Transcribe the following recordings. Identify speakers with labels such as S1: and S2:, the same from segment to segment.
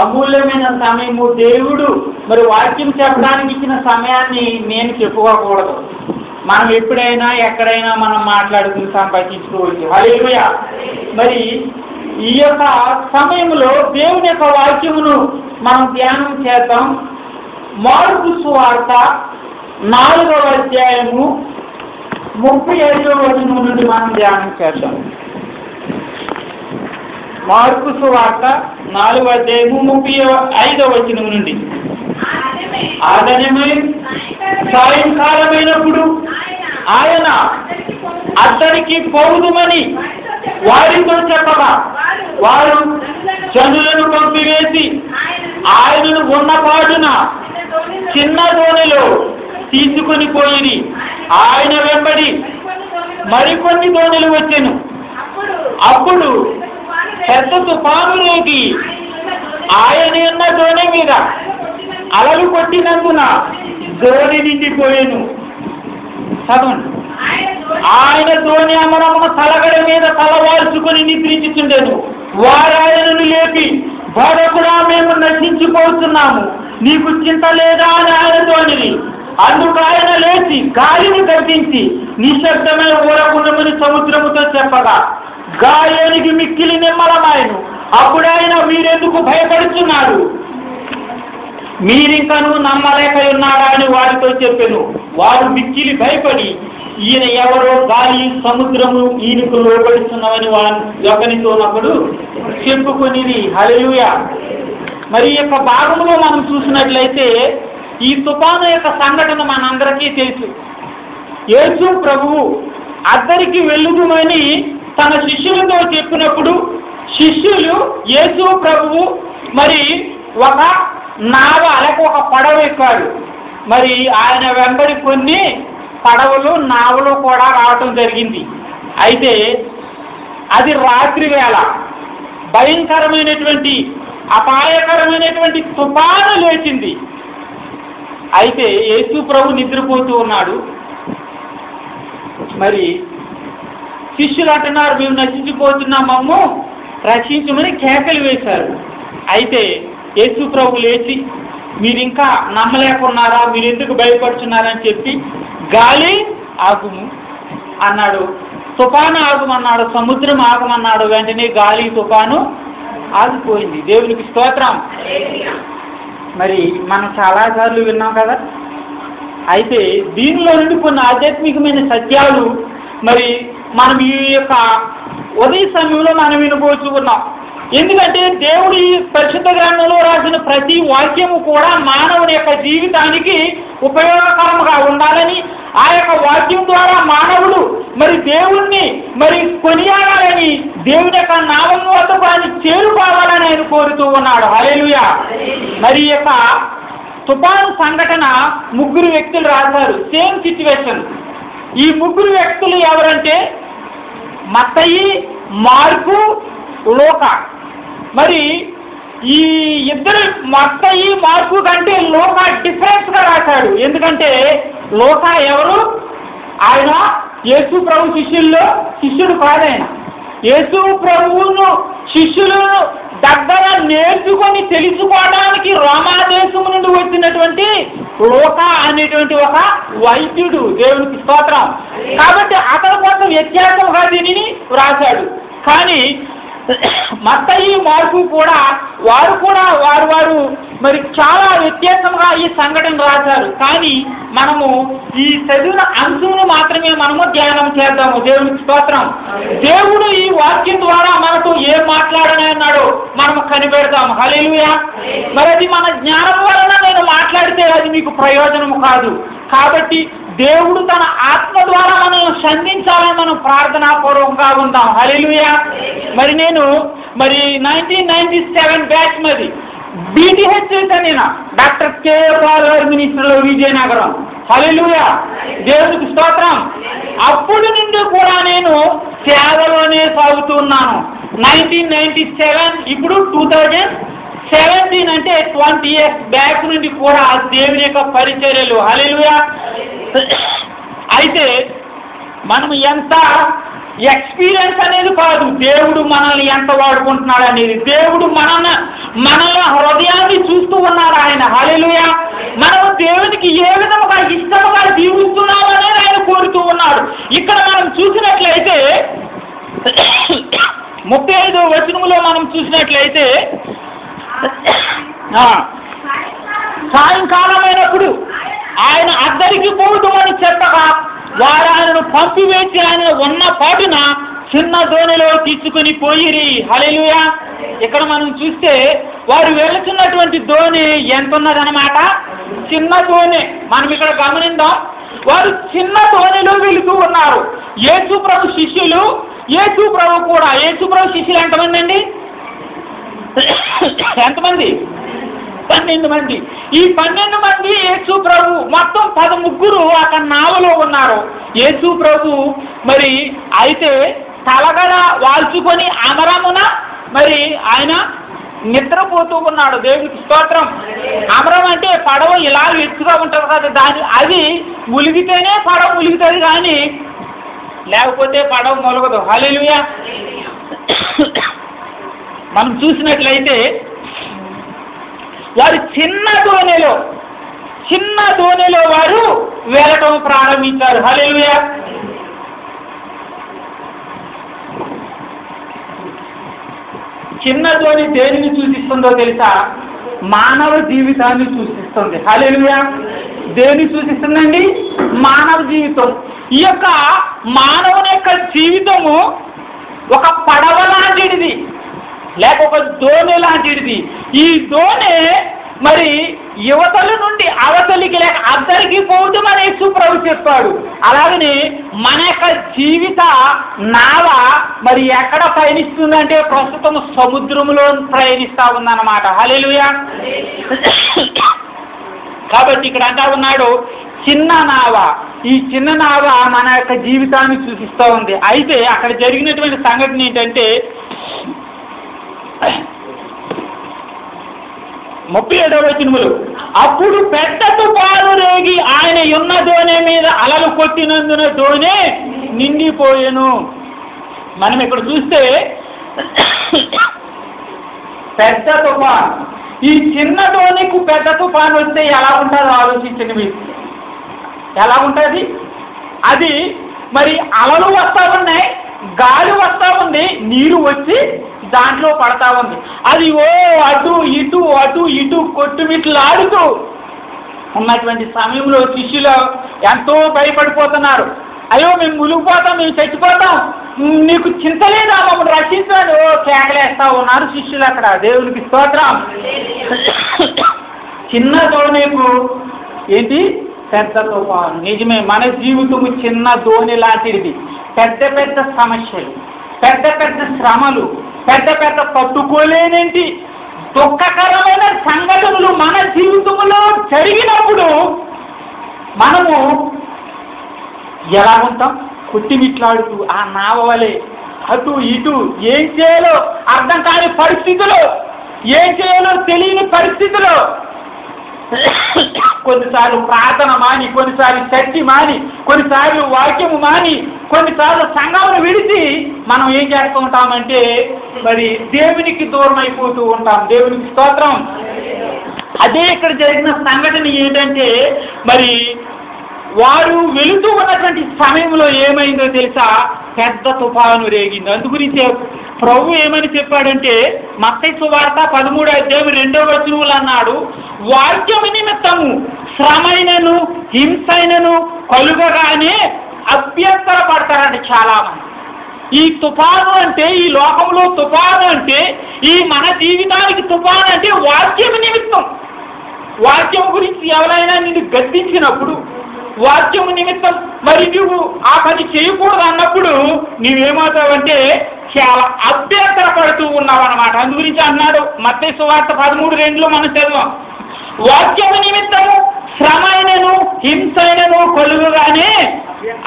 S1: అమూల్యమైన సమయము దేవుడు మరి వాక్యం చెప్పడానికి ఇచ్చిన సమయాన్ని నేను చెప్పుకోకూడదు. మనం ఎప్పుడైనా ఎక్కడైనా మనం మాట్లాడుకుని సంపాదించుకోవచ్చు. హల్లెలూయా. మరి ఈ యొక్క సమయంలో దేవుని యొక్క వాక్యమును మనం ధ్యానం చేద్దాం. మార్కు సువార్త 4వ అధ్యాయము 35వ వచనం నుండి మనం ధ్యానం చేద్దాం. మార్కు సువార్త 4వ అధ్యాయము 35వ వచనం నుండి. ఆదరణమై సాయంకాలమైనప్పుడు ఆయన అతనికి పోదుమని వారితో చెప్పగా వారు జనులను పంపివేసి ఆయనను ఉన్నపాటున చిన్న దోణిలో తీసుకుని పోయి ఆయన వెంబడి మరికొన్ని దోణులు వచ్చెను. అప్పుడు పెద్ద తుఫాను రేగి ఆయన ఉన్న దోణి మీద అలలు కొట్టినందున దోణి నిండిపోయాను. చదవండి. ఆయన దోణి అమరమున తలగడ మీద తలవాల్చుకొని నిద్రించుచుండెను. వారు ఆయనను లేపి, బోధకుడా, మేము నశించిపోతున్నాము, నీకు చింత లేదా అని ఆయన దోణిని. అందుకు ఆయన లేచి గాలిని గర్జించి నిశ్శబ్దమైన ఊరకుండమని సముద్రముతో చెప్పగా గాయానికి మిక్కిలి నిమ్మలమాయను. అప్పుడు ఆయన, మీరెందుకు భయపడుతున్నారు, మీరింకను నమ్మలేక ఉన్నారా అని వారితో చెప్పాను. వారు మిక్కిలి భయపడి, ఈయన ఎవరో, గాలి సముద్రము ఈయనకు లోబడుతున్నామని ఒకరితోనప్పుడు చెప్పుకొని. హల్లెలూయా. మరి ఈ యొక్క భాగంలో మనం చూసినట్లయితే ఈ తుఫాను యొక్క సంఘటన మనందరికీ తెలుసు. యేసు ప్రభువు అద్దరికి వెళ్ళుమని తన శిష్యులతో చెప్పినప్పుడు శిష్యులు యేసు ప్రభువు మరి ఒక నావ అలాగే ఒక పడవ ఎక్కాడు. మరి ఆయన వెంబడి కొన్ని పడవలు నావలు కూడా రావటం జరిగింది. అయితే అది రాత్రి వేళ భయంకరమైనటువంటి అపాయకరమైనటువంటి తుఫాను లేచింది. అయితే యేసు ప్రభు నిద్రపోతూ ఉన్నాడు. మరి శిష్యులు అంటున్నారు, మేము నశించిపోతున్నాం, మమ్ము రక్షించమని కేకలు వేశారు. అయితే యేసు ప్రభు లేచి, మీరు ఇంకా నమ్మలేకున్నారా, మీరు ఎందుకు భయపడుతున్నారని చెప్పి, గాలి ఆగుము అన్నాడు, తుఫాను ఆగుమన్నాడు, సముద్రం ఆగమన్నాడు. వెంటనే గాలి తుఫాను ఆగిపోయింది. దేవునికి స్తోత్రం. మరి మనం చాలాసార్లు విన్నాం కదా. అయితే దీనిలో నుండి కొన్ని ఆధ్యాత్మికమైన సత్యాలు మరి మనం ఈ యొక్క ఉదయ సమయంలో మనం వినబోతూ ఉన్నాం. ఎందుకంటే దేవుడు ఈ పరిశుద్ధ గ్రంథంలో రాసిన ప్రతి వాక్యము కూడా మానవుని యొక్క జీవితానికి ఉపయోగకరంగా ఉండాలని, ఆ యొక్క వాక్యం ద్వారా మానవుడు మరి దేవుణ్ణి మరి కొనియాడాలని, దేవుని యొక్క నామం వద్దకు ఆయన చేరుకోవాలని ఆయన కోరుతూ ఉన్నాడు. హల్లెలూయా. మరి యొక్క తుఫాను సంఘటన 3 వ్యక్తులు రాశారు. Same situation. ఈ 3 వ్యక్తులు ఎవరంటే మత్తయి, మార్కు, లూకా. మరి ఈ ఇద్దరు మత్తయి, మార్కు కంటే లూకా డిఫరెన్స్గా రాశాడు. ఎందుకంటే లూకా ఎవరు? ఆయన యేసు ప్రభు శిష్యుడు కాదు. ఆయన యేసు ప్రభువును శిష్యులను దగ్గర నేర్చుకొని తెలుసుకోవడానికి రోమా దేశం నుండి వచ్చినటువంటి లూకా అనేటువంటి ఒక వైద్యుడు. దేవునికి స్తోత్రం. కాబట్టి అతను కొంచెం వ్యత్యాసంగా దీనిని వ్రాశాడు. కానీ మత్తయి, మార్కు కూడా వారు మరి చాలా వ్యత్యాసంగా ఈ సంఘటన రాశారు. కానీ మనము ఈ చదివిన అంశమును మాత్రమే మనము ధ్యానం చేద్దాము. దేవునికి స్తోత్రం. దేవుడు ఈ వాక్యం ద్వారా మనతో ఏం మాట్లాడనన్నాడో మనము కనిపెడతాము. హల్లెలూయా. మరి అది మన జ్ఞానం వలన నేను మాట్లాడితే అది మీకు ప్రయోజనము కాదు. కాబట్టి దేవుడు తన ఆత్మ ద్వారా మనల్ని సంధించాలని మనం ప్రార్థనాపూర్వకంగా ఉందాం. హల్లెలూయా. మరి నేను 1997 బ్యాచ్ మరి BTH నేను డాక్టర్ K.F.R. మినిస్టర్లో విజయనగరం. హల్లెలూయా. దేవునికి స్తోత్రం. అప్పుడు నుండి కూడా నేను సేవలోనే సాగుతున్నాను. 1997 ఇప్పుడు 2017 అంటే 20 years బ్యాక్ నుండి కూడా దేవుని యొక్క పరిచర్యలు. హల్లెలూయా. అయితే మనం ఎంత ఎక్స్పీరియన్స్ అనేది కాదు, దేవుడు మనల్ని ఎంత వాడుకుంటున్నాడు అనేది. దేవుడు మనల్ని హృదయాన్ని చూస్తూ ఉన్నారు ఆయన. హల్లెలూయా. మనం దేవునికి ఏ విధముగా ఇష్టముగా జీవిస్తున్నాం అనేది ఆయన కోరుతూ ఉన్నాడు. ఇక్కడ మనం చూసినట్లయితే 35వ వచనములో మనం చూసినట్లయితే సాయంకాలమైనప్పుడు ఆయన అద్దరికి పోదుమని చెప్పగా వారు ఆయనను పంపివేసి ఆయన ఉన్న పాటున చిన్న దోణిలో తీసుకుని పోయిరి. హల్లెలూయా. ఇక్కడ మనం చూస్తే వారు వెళుతున్నటువంటి దోణి ఎంత ఉన్నదన్నమాట, చిన్న దోణి. మనం ఇక్కడ గమనిద్దాం, వారు చిన్న దోణిలో వెళుతూ ఉన్నారు. యేసు ప్రభు శిష్యులు, యేసు ప్రభు కూడా. యేసు ప్రభు శిష్యులు ఎంతమంది అండి? ఎంతమంది? 12 మంది. ఈ 12 మంది యేసు ప్రభు, మొత్తం 13 అక్కడ నావలో ఉన్నారు. యేసు ప్రభు మరి అయితే తలగడ వాల్చుకొని అమరమున మరి ఆయన నిద్రపోతూ ఉన్నాడు. దేవునికి స్తోత్రం. అమరం అంటే పడవ ఇలా ఎత్తుగా ఉంటుంది కదా, అది ములిగితేనే పడవ ములుగుతుంది, కానీ లేకపోతే పడవ మొలగదు. హల్లెలూయా. మనం చూసినట్లయితే వారు చిన్న దోణిలో వారు వెళ్ళటం ప్రారంభించారు. హల్లెలూయా. చిన్న దోణి దేనిని సూచిస్తుందో తెలుసా? మానవ జీవితాన్ని సూచిస్తుంది. హల్లెలూయా. దేన్ని సూచిస్తుందండి? మానవ జీవితం. ఈ యొక్క మానవుని యొక్క జీవితము ఒక పడవ లాంటిది, లేక ఒక దోణి లాంటిది. ఈ దోణి మరి యువతల నుండి అవతలికి లేక అద్దరికి పోతుందని యేసు ప్రభు చెప్పాడు. అలాగనే మన యొక్క జీవిత నావ మరి ఎక్కడ ప్రయాణిస్తుందంటే ప్రస్తుతం సముద్రంలో ప్రయాణిస్తూ ఉందన్నమాట. హల్లెలూయా. కాబట్టి ఇక్కడ అంటా ఉన్నాడు చిన్న నావ. ఈ చిన్న నావ మన యొక్క జీవితాన్ని సూచిస్తూ ఉంది. అయితే అక్కడ జరిగినటువంటి సంఘటన ఏంటంటే 37వ వచనములు, అప్పుడు పెద్ద తుఫాను రేగి ఆయన ఉన్న దోణి మీద అలలు కొట్టినందున దోణి నిండిపోయెను. మనం ఇక్కడ చూస్తే పెద్ద తుఫాను, ఈ చిన్న దోణికు పెద్ద తుఫాను వస్తే ఎలా ఉంటుందో ఆలోచించండి మీరు. ఎలా ఉంటుంది? అది మరి అలలు వస్తూ ఉన్నాయి, గాలి వస్తూ ఉంది, నీరు వచ్చి దాంట్లో పడతా ఉంది. అది అటు ఇటు కొట్టుమిట్లాడుతూ ఉన్నటువంటి సమయంలో శిష్యులు ఎంతో భయపడిపోతున్నారు. అయ్యో మేము మునిగిపోతాం, మేము చచ్చిపోతాం, నీకు చింత లేదా, మమ్మల్ని రక్షించాడు కేకలేస్తా ఉన్నారు శిష్యులు అక్కడ. దేవునికి స్తోత్రం. చిన్న దోణికు ఏంటి? పెద్ద తుఫాను. నిజమే, మన జీవితము చిన్న దోణి లాంటిది. పెద్ద పెద్ద సమస్యలు, పెద్ద పెద్ద శ్రమలు, పెద్ద పెద్ద తట్టుకోలేనేంటి దుఃఖకరమైన సంఘటనలు మన జీవితంలో జరిగినప్పుడు మనము ఎలా ఉంటాం? కొట్టిమిట్లాడుతూ ఆ నావ వలె అటు ఇటు ఏం చేయాలో అర్థం కాని పరిస్థితులు, ఏం చేయాలో తెలియని పరిస్థితులు, కొన్నిసార్లు ప్రార్థన మాని, కొన్నిసార్లు చర్చి మాని, కొన్నిసార్లు వాక్యము మాని, కొన్నిసార్లు సంఘమును విడిచి మనం ఏం చేస్తూ ఉంటామంటే మరి దేవునికి దూరం అయిపోతూ ఉంటాం. దేవునికి స్తోత్రం. అదే ఇక్కడ జరిగిన సంఘటన ఏంటంటే మరి వారు వెళుతూ ఉన్నటువంటి సమయంలో ఏమైందో తెలుసా? పెద్ద తుఫాను రేగింది. అందుగురించి ప్రభు ఏమని చెప్పాడంటే మత్తయి సువార్త 13వ అధ్యాయం 2వ వచనంలో అన్నాడు, వాక్యము నిమిత్తము శ్రమైనను హింసైనను కలుగగానే అభ్యంతర పడతారండి చాలా మంది. ఈ తుఫాను అంటే, ఈ లోకంలో తుఫాను అంటే, ఈ మన జీవితానికి తుఫాను అంటే వాక్యము నిమిత్తం. వాక్యం గురించి ఎవరైనా నిన్ను గద్దించినప్పుడు, వాక్యము నిమిత్తం మరి నువ్వు ఆ పని చేయకూడదు అన్నప్పుడు నీవేమవుతావంటే చాలా అభ్యంతర పడుతూ ఉన్నావు అన్నమాట. అందు గురించి అన్నాడు మత్తయి సువార్త 13:2 మనం చదివాం, వాక్యము నిమిత్తము శ్రమ అయినను హింసైనను కలుగుగానే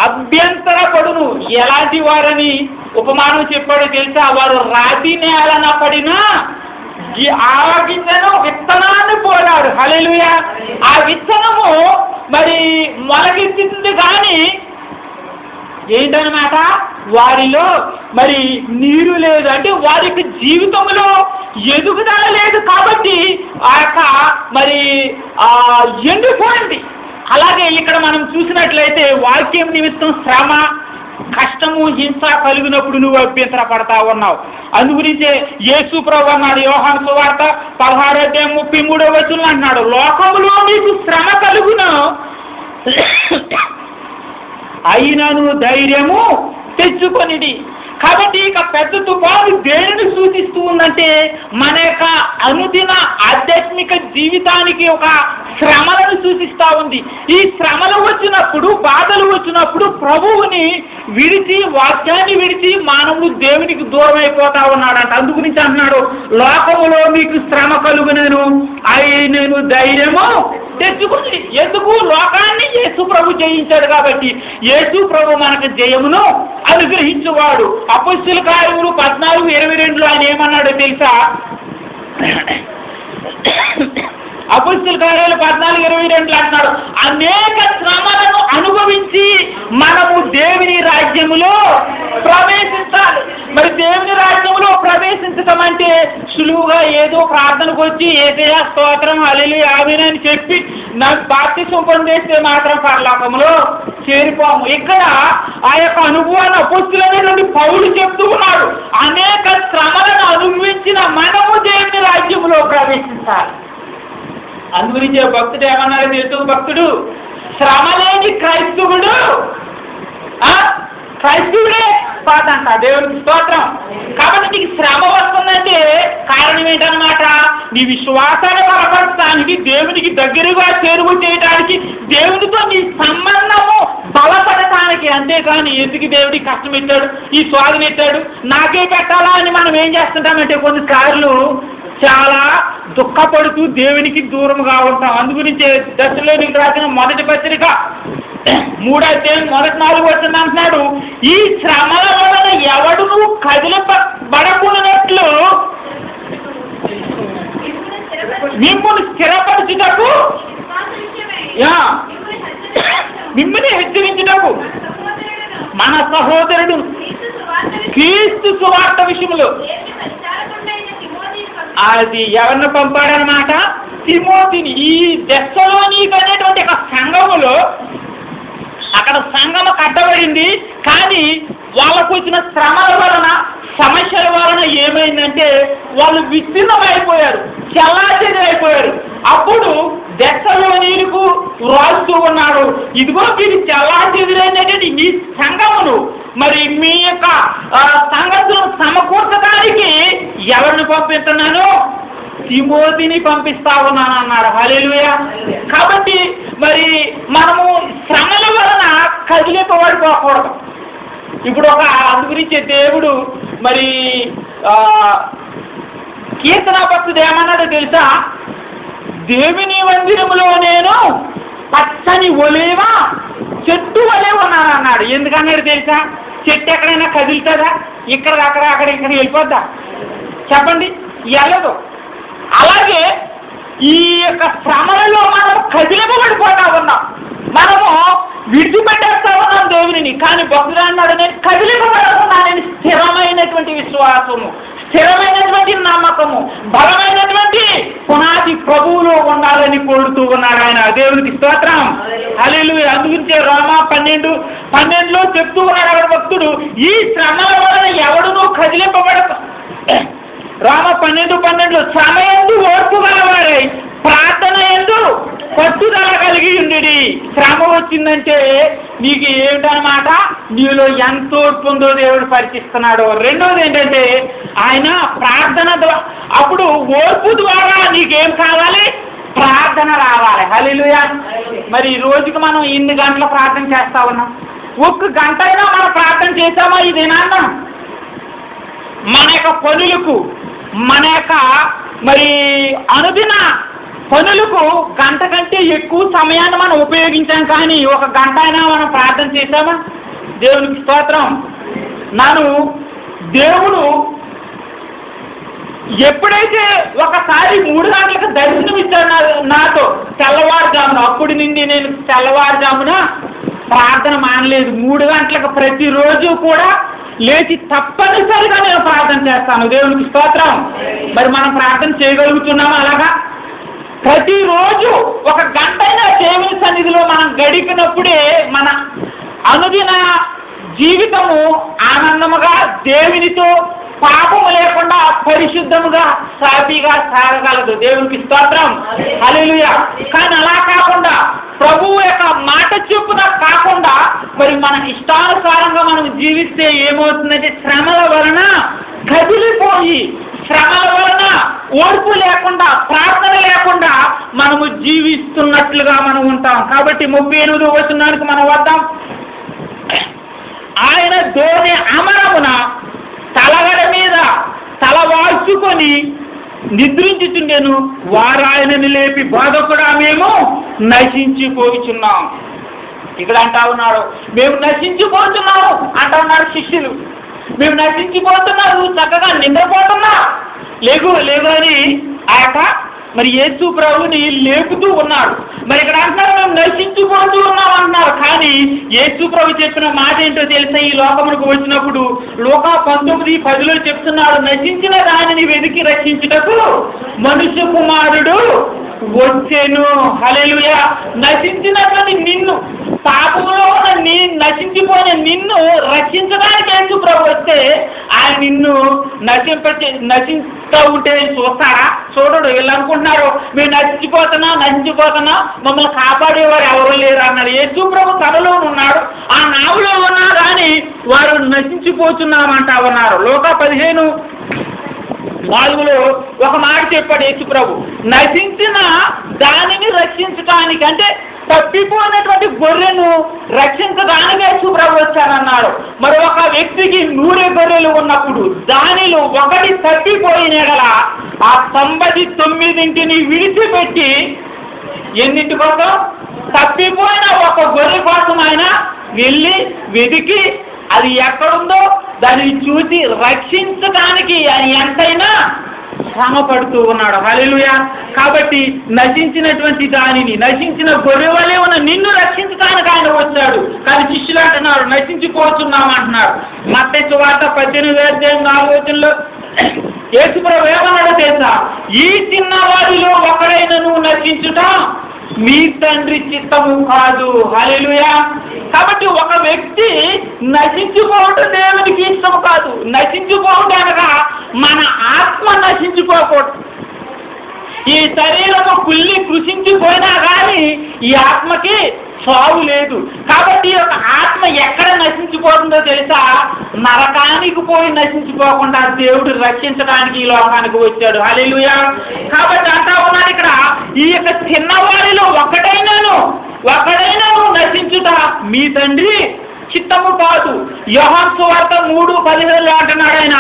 S1: అభ్యంతర పడును. ఎలాంటి వారని ఉపమానం చెప్పాడో తెలుసా? వారు రాతి నేలన పడినా ఆలకించను విత్తనాన్ని పోరాడు. హల్లెలూయా. ఆ విత్తనము మరి మొలకెత్తుతుంది కానీ ఏంటనమాట? వారిలో మరి నీరు లేదు, అంటే వారి యొక్క జీవితంలో ఎదుగుదల లేదు. కాబట్టి ఆ యొక్క మరి ఎండిపోయింది. అలాగే ఇక్కడ మనం చూసినట్లయితే వాక్యం నిమిత్తం శ్రమ, కష్టము, హింస కలిగినప్పుడు నువ్వు అభ్యంతర పడతా ఉన్నావు. అందుగురించే యేసు ప్రభువు అన్నాడు, యోహాను సువార్త 16:33 అన్నాడు, లోకములో మీకు శ్రమ కలుగును, అయినను ధైర్యము తెచ్చుకొనిడి. కాబట్టి ఇక పెద్ద తుఫాను దేనిని సూచిస్తూ ఉందంటే మన యొక్క అనుదిన ఆధ్యాత్మిక జీవితానికి ఒక శ్రమలను సూచిస్తూ ఉంది. ఈ శ్రమలు వచ్చినప్పుడు, బాధలు వచ్చినప్పుడు ప్రభువుని విడిచి, వాక్యాన్ని విడిచి మానవుడు దేవునికి దూరం అయిపోతా ఉన్నాడంట. అందుగురించి అంటున్నాడు, లోకములో మీకు శ్రమ కలుగునను, అయినను ధైర్యము తెచ్చుకుంది. ఎందుకు? లోకాన్ని యేసు ప్రభు జయించాడు కాబట్టి. యేసు ప్రభు మనకు జయమును అనుగ్రహించువాడు. అపొస్తలుల కార్యములు 14:22 ఆయన ఏమన్నాడో తెలుసా? అపొస్తలుల కార్యాలు 14:22 అంటున్నాడు, అనేక శ్రమలను అనుభవించి మనము దేవుని రాజ్యములో ప్రవేశించాలి. మరి దేవుని రాజ్యంలో ప్రవేశించటం అంటే సులువుగా ఏదో ప్రార్థనకు వచ్చి యేసయ్యా స్తోత్రం హల్లెలూయా ఆమేన్ అని చెప్పి నాకు బాప్తిసం పొందేస్తే మాత్రం పరలోకములో చేరిపోము. ఇక్కడ ఆ యొక్క అనుభవాన్ని అపొస్తలుడైనటువంటి పౌలు చెప్తూ ఉన్నాడు, అనేక శ్రమలను అనుభవించిన మనము దేవుని రాజ్యంలో ప్రవేశించాలి. అందుగురించి భక్తుడు ఏమన్నాడు తెలుసు? భక్తుడు శ్రమ లేని క్రైస్తవుడు క్రైస్తవుడే కాదంట. దేవునికి స్తోత్రం. కాబట్టి నీకు శ్రమ వస్తుందంటే కారణం ఏంటన్నమాట? నీ విశ్వాసాన్ని బలపరచడానికి, దేవునికి దగ్గరగా చేరువ చేయడానికి, దేవునితో నీ సంబంధము బలపడటానికి. అంతేకాని ఎందుకు దేవుడికి కష్టం ఇచ్చాడు, ఈ స్వాధీన ఇచ్చాడు, నాకే పెట్టాలా అని మనం ఏం చేస్తుంటామంటే కొన్నిసార్లు చాలా దుఃఖపడుతూ దేవునికి దూరంగా ఉంటాం. అందుగురించి దశలోనికి రాసిన మొదటి పత్రిక 3:4 అంటున్నాడు, ఈ శ్రమల వలన ఎవడును కదిలిపబడకున్నట్లు మిమ్మల్ని స్థిరపరచుటకు, మిమ్మల్ని హెచ్చరించుటకు మన సహోదరుడు క్రీస్తు సువార్త విషయంలో అది ఎవరిని పంపాడనమాట? తిమోతిని. ఈ దెస్సలోనిక అనేటువంటి ఒక సంఘములో అక్కడ సంఘము కట్టబడింది. కానీ వాళ్ళకు వచ్చిన శ్రమల వలన, సమస్యల వలన ఏమైందంటే వాళ్ళు విచ్ఛిన్నమైపోయారు, చెల్లాచెదరైపోయారు. అప్పుడు దెస్సలోనికు రాస్తూ ఉన్నాడు, ఇదిగో మీరు చెల్లాచెదరైనటువంటి ఈ సంఘమును మరి మీ యొక్క సంగతులను సమకూర్చడానికి ఎవరిని పంపిస్తున్నాను? తిమోతిని పంపిస్తా ఉన్నాను అన్నాడు. హల్లెలూయా. కాబట్టి మరి మనము శ్రమల వలన కదిలిపబడిపోకూడదు. ఇప్పుడు ఒక అందు గురించి దేవుడు మరి కీర్తన భక్తుడు ఏమన్నాడో తెలుసా? దేవుని మందిరములో నేను పచ్చని ఒలీవ చెట్టు వలె ఉన్నాను అన్నాడు. ఎందుకన్నాడు తెలుసా? చెట్టు ఎక్కడైనా కదులుతుందా? ఇక్కడ అక్కడ అక్కడ ఇక్కడ వెళ్ళిపోద్దా? చెప్పండి, వెళ్ళదు. అలాగే ఈ యొక్క శ్రమలలో మనం కదిలిపబడిపోతా ఉన్నాం, మనము విడిచిపెట్టేస్తా ఉన్నాం దేవుని. కానీ భక్తుడు అన్నాడు, నేను కదిలిపబడుతున్నానని స్థిరమైనటువంటి విశ్వాసము, స్థిరమైనటువంటి నమ్మకము, బలమైనటువంటి పునాది ప్రభువులో ఉండాలని కోరుతూ ఉన్నాడు ఆయన. దేవునికి స్తోత్రం. హల్లెలూయా. అందుగురించే రోమా 12:12 చెప్తూ ఉన్నాడు అక్కడ భక్తుడు, ఈ శ్రమల వలన ఎవడునూ కదిలింపబడక. రోమా 12:12 శ్రమ యందు ఓర్పు గలవారై ప్రార్థన యందు పట్టుదల కలిగి ఉండి. శ్రమ వచ్చిందంటే నీకు ఏమిటనమాట? నీలో ఎంత ఓర్పు ఉందో దేవుడు పరీక్షిస్తున్నాడు. రెండోది ఏంటంటే ఆయన ప్రార్థన అప్పుడు ఓర్పు ద్వారా నీకేం కావాలి? ప్రార్థన రావాలి. హల్లెలూయా. మరి రోజుకి మనం ఎన్ని గంటల ప్రార్థన చేస్తా ఉన్నాం? 1 గంట అయినా మనం ప్రార్థన చేసామా ఇదేనా? మన యొక్క పనులకు, మన యొక్క మరి అనుదిన పనులకు గంట కంటే ఎక్కువ సమయాన్ని మనం ఉపయోగించాం. కానీ 1 గంట అయినా మనం ప్రార్థన చేశామా? దేవునికి స్తోత్రం. దేవుడు ఎప్పుడైతే ఒకసారి 3 గంటలకు దర్శనం ఇచ్చాడు నాతో తెల్లవారుజామున, అప్పుడు నుండి నేను తెల్లవారుజామున ప్రార్థన మానలేదు. 3 గంటలకు ప్రతిరోజు కూడా లేచి తప్పనిసరిగా నేను ప్రార్థన చేస్తాను. దేవునికి స్తోత్రం. మరి మనం ప్రార్థన చేయగలుగుతున్నామా? అలాగా ప్రతిరోజు 1 గంటైనా దేవుని సన్నిధిలో మనం గడిపినప్పుడే మన అనుదిన జీవితము ఆనందముగా దేవునితో పాపము లేకుండా పరిశుద్ధముగా సాఫీగా సాగగలదు. దేవునికి స్తోత్రం. హల్లెలూయా. కానీ అలా కాకుండా ప్రభువు యొక్క మాట చొప్పున కాకుండా మరి మన ఇష్టానుసారంగా మనం జీవిస్తే ఏమవుతుందంటే శ్రమల వలన కదిలిపోయి, శ్రమల వలన ఓర్పు లేకుండా, ప్రార్థన లేకుండా మనము జీవిస్తున్నట్లుగా మనం ఉంటాం. కాబట్టి 38వ వచనానికి మనం వద్దాం. ఆయన ధోని అమరమున తలగడ మీద తల వాల్చుకొని నిద్రించుచుండెను. వారు ఆయనని లేపి, బోధకుడా మేము నశించిపోతున్నాం. ఇక్కడ అంటా ఉన్నాడు, మేము నశించిపోతున్నాము అంటా ఉన్నారు శిష్యులు. మేము నశించిపోతున్నారు, చక్కగా నిద్రపోతున్నా, లేగు అని ఆ యొక్క మరి యేసు ప్రభుని లేపుతూ ఉన్నాడు. మరి ఇక్కడ అంటున్నారు మేము నశించిపోతూ ఉన్నాం అంటున్నారు. కానీ యేసు ప్రభు చెప్పిన మాట ఏంటో తెలుసా? ఈ లోకమునకు వచ్చినప్పుడు లూకా 19:10 చెప్తున్నాడు, నశించిన దానిని వెతికి రక్షించుటకు మనుష్య కుమారుడు వచ్చెను. హల్లెలూయా. నశించినటువంటి నిన్ను, పాపంలో ఉన్న నశించిపోయిన నిన్ను రక్షించడానికి యేసు ప్రభు వస్తే ఆయన నిన్ను నశిస్తూ ఉంటే చూస్తారా? చూడడు. వీళ్ళు అనుకుంటున్నారు మేము నశించిపోతున్నా మమ్మల్ని కాపాడేవారు ఎవరు లేరు అన్నాడు. యేసు ప్రభు కథలో ఉన్నాడు, ఆ నావులో ఉన్నా కానీ వారు నశించిపోతున్నామంటా ఉన్నారు. లూకా 15:4 ఒక మాట చెప్పాడు యేసు ప్రభు, నశించిన దానిని రక్షించడానికి, అంటే తప్పిపోయినటువంటి గొర్రెను రక్షించడానికి యేసు ప్రభు వచ్చానన్నాడు. మరి ఒక వ్యక్తికి 100 గొర్రెలు ఉన్నప్పుడు దానిలో ఒకటి తప్పిపోయిన గల ఆ 99ని విడిచిపెట్టి ఎన్నింటి కోసం? తప్పిపోయిన ఒక గొర్రె కోసం ఆయన వెళ్ళి వెతికి అది ఎక్కడుందో దానిని చూసి రక్షించడానికి ఆయన ఎంతైనా శ్రమ పడుతూ ఉన్నాడు. హల్లెలూయా. కాబట్టి నశించినటువంటి దానిని, నశించిన గొర్రె వలె ఉన్న నిన్ను రక్షించడానికి ఆయన వచ్చాడు. కానీ శిష్యులు అంటున్నారు నశించిపోతున్నాం అంటున్నారు. మత్తయి సువార్త 18:4 యేసు ప్రభు ఏమన్నాడో తెలుసా? ఈ చిన్నవాడిలో ఒకడైనను నశించుట మీ తండ్రి చిత్తము కాదు. హల్లెలూయా. కాబట్టి ఒక వ్యక్తి నశించుకోవటం దేవునికి ఇష్టం కాదు. నశించుకోవటం అనగా మన ఆత్మ నశించుకోకూడదు. ఈ శరీరము కుళ్ళి కృషించిపోయినా కానీ ఈ ఆత్మకి చావు లేదు. కాబట్టి ఒక ఆత్మ ఎక్కడ నశించిపోతుందో తెలుసా? నరకానికి పోయి నశించిపోకుండా దేవుడు రక్షించడానికి ఈ లోకానికి వచ్చాడు. హల్లెలూయా. కాబట్టి అంటా ఉన్నాడు ఇక్కడ, ఈ యొక్క చిన్నవాడిలో ఒకడైనాను నశించుట మీ తండ్రి చిత్తము కాదు. యోహాను సువార్త 3:17 అంటున్నాడు ఆయన,